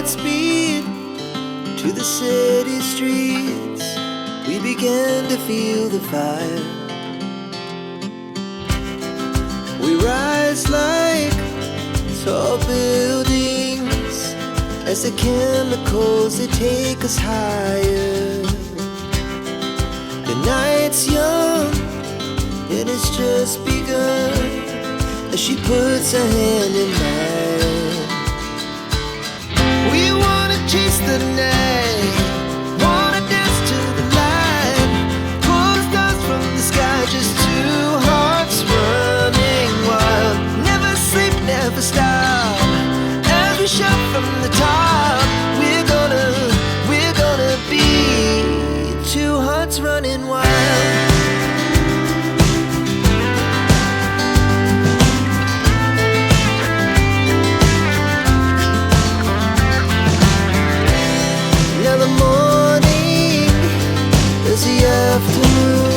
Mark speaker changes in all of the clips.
Speaker 1: hearts beat to the city streets. We began to feel the fire. We rise like tall buildings as the chemicals, they take us higher. The night's young and it's just begun as she puts her hand in mine. We wanna chase the night, wanna dance to the light, pull the stars from the sky, just two hearts running wild. Never sleep, never stop, as we shout from the top. We're gonna be two hearts running wild. Afternoon,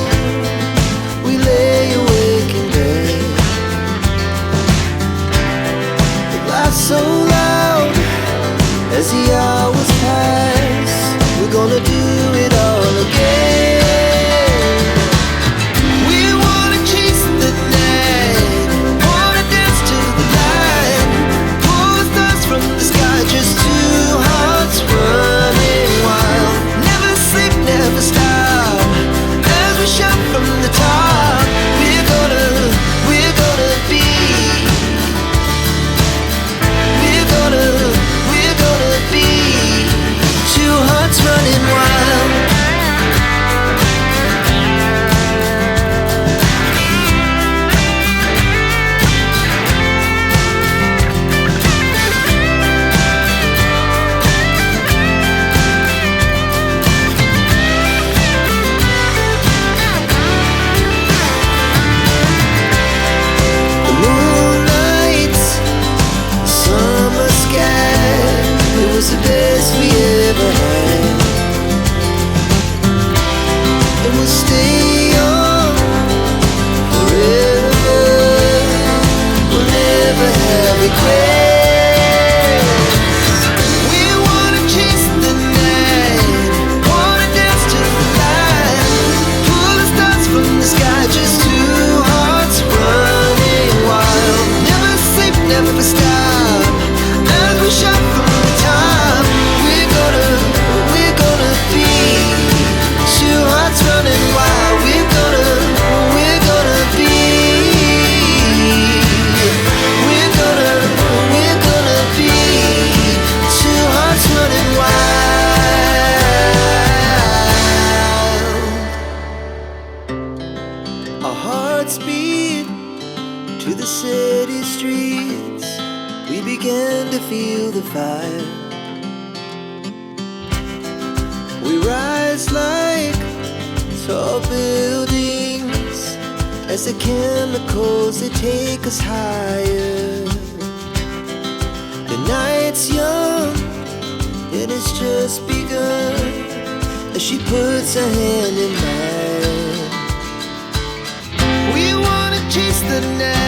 Speaker 1: we lay awake in bed. It laughs so loud as the hours pass. We're gonna do it all again. We wanna chase the night, wanna dance to the light, pull the stars from the sky, just two hearts running wild. Never sleep, never stop, shout from the top. We're gonna be, we're gonna be two hearts running wild. The best we ever had, and we'll stay on forever. We'll never have regrets. We wanna chase the night, wanna dance to the light, pull the stars from the sky, just two hearts running wild. Never sleep, never stop, as we shout from the top. Running wild, we're gonna be, we're gonna be two hearts running wild. Our hearts beat to the city streets. We began to feel the fire. We rise like tall buildings as the chemicals, they take us higher. The night's young and it's just begun as she puts her hand in mine. We wanna chase the night,